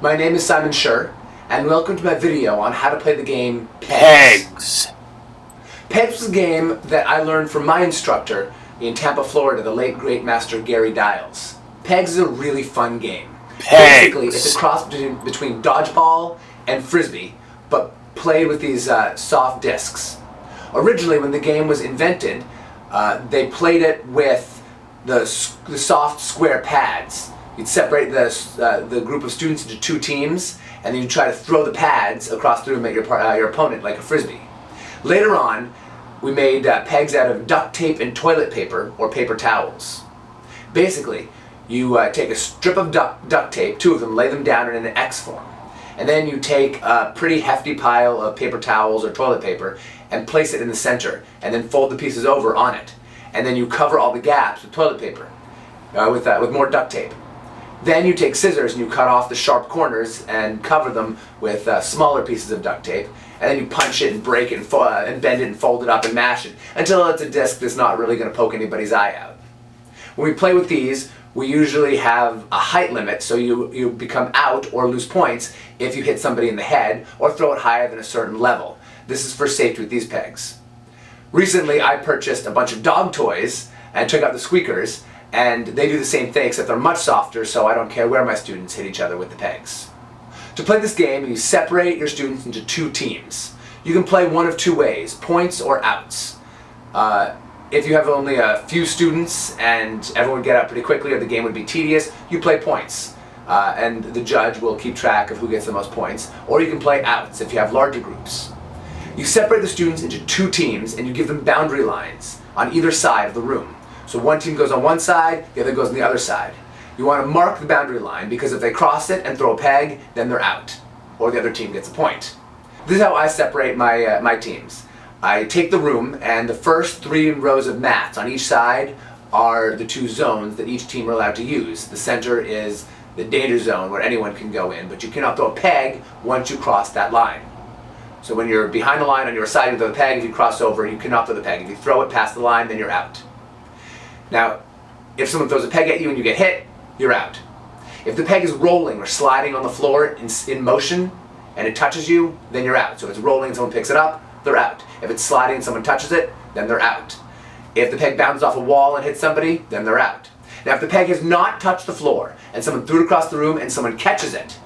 My name is Scher, and welcome to my video on how to play the game PEGS. PEGS was a game that I learned from my instructor in Tampa, Florida, the late great Master Garry W. PEGS is a really fun game. Basically, it's a cross between Dodge Ball and Frisbee, but played with these soft discs. Originally, when the game was invented, they played it with the soft square pads. You'd separate the group of students into two teams, and then you'd try to throw the pads across the room at your opponent like a frisbee. Later on, we made PEGS out of duct tape and toilet paper, or paper towels. Basically, you take a strip of duct tape, two of them, lay them down in an X form. And then you take a pretty hefty pile of paper towels or toilet paper and place it in the center, and then fold the pieces over on it. And then you cover all the gaps with toilet paper, with more duct tape. Then you take scissors and you cut off the sharp corners and cover them with smaller pieces of duct tape. And then you punch it and break it and bend it and fold it up and mash it until it's a disc that's not really going to poke anybody's eye out. When we play with these, we usually have a height limit, so you become out or lose points if you hit somebody in the head or throw it higher than a certain level. This is for safety with these PEGS. Recently, I purchased a bunch of dog toys and took out the squeakers, and they do the same thing, except they're much softer, so I don't care where my students hit each other with the PEGS. To play this game, you separate your students into two teams. You can play one of two ways, points or outs. If you have only a few students and everyone would get out pretty quickly or the game would be tedious, you play points. And the judge will keep track of who gets the most points. Or you can play outs if you have larger groups. You separate the students into two teams and you give them boundary lines on either side of the room. So one team goes on one side, the other goes on the other side. You want to mark the boundary line because if they cross it and throw a peg, then they're out, or the other team gets a point. This is how I separate my teams. I take the room, and the first 3 rows of mats on each side are the 2 zones that each team are allowed to use. The center is the danger zone where anyone can go in, but you cannot throw a peg once you cross that line. So when you're behind the line on your side, you throw the peg. If you cross over, you cannot throw the peg. If you throw it past the line, then you're out. Now, if someone throws a peg at you and you get hit, you're out. If the peg is rolling or sliding on the floor in motion and it touches you, then you're out. So if it's rolling and someone picks it up, they're out. If it's sliding and someone touches it, then they're out. If the peg bounces off a wall and hits somebody, then they're out. Now if the peg has not touched the floor and someone threw it across the room and someone catches it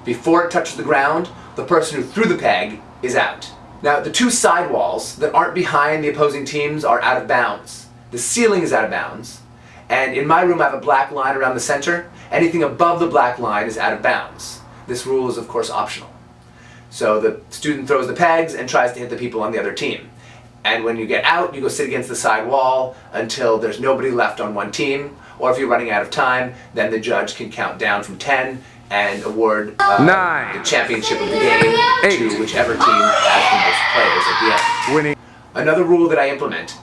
before it touches the ground, the person who threw the peg is out. Now the 2 side walls that aren't behind the opposing teams are out of bounds. The ceiling is out of bounds. And in my room I have a black line around the center. Anything above the black line is out of bounds. This rule is of course optional. So the student throws the pegs and tries to hit the people on the other team. And when you get out, you go sit against the side wall until there's nobody left on one team. Or if you're running out of time, then the judge can count down from 10 and award the championship of the game 8, to whichever team has the most players at the end. Winning. Another rule that I implement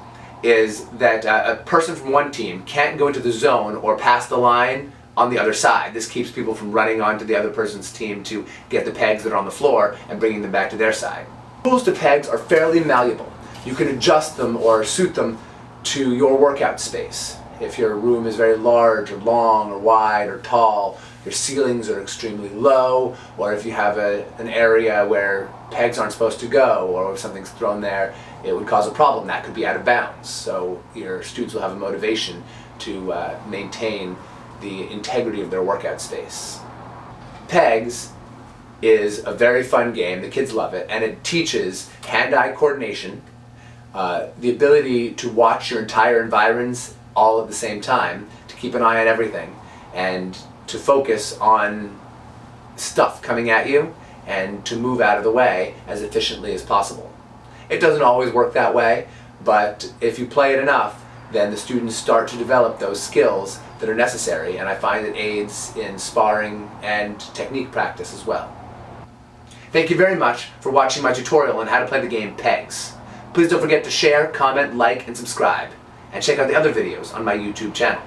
is that a person from one team can't go into the zone or pass the line on the other side. This keeps people from running onto the other person's team to get the pegs that are on the floor and bringing them back to their side. Rules to PEGS are fairly malleable. You can adjust them or suit them to your workout space. If your room is very large or long or wide or tall, your ceilings are extremely low, or if you have an area where pegs aren't supposed to go, or if something's thrown there, it would cause a problem. That could be out of bounds. So your students will have a motivation to maintain the integrity of their workout space. PEGS is a very fun game. The kids love it, and it teaches hand-eye coordination, the ability to watch your entire environs all at the same time, to keep an eye on everything, and to focus on stuff coming at you and to move out of the way as efficiently as possible. It doesn't always work that way, but if you play it enough, then the students start to develop those skills that are necessary, and I find it aids in sparring and technique practice as well. Thank you very much for watching my tutorial on how to play the game PEGS. Please don't forget to share, comment, like, and subscribe, and check out the other videos on my YouTube channel.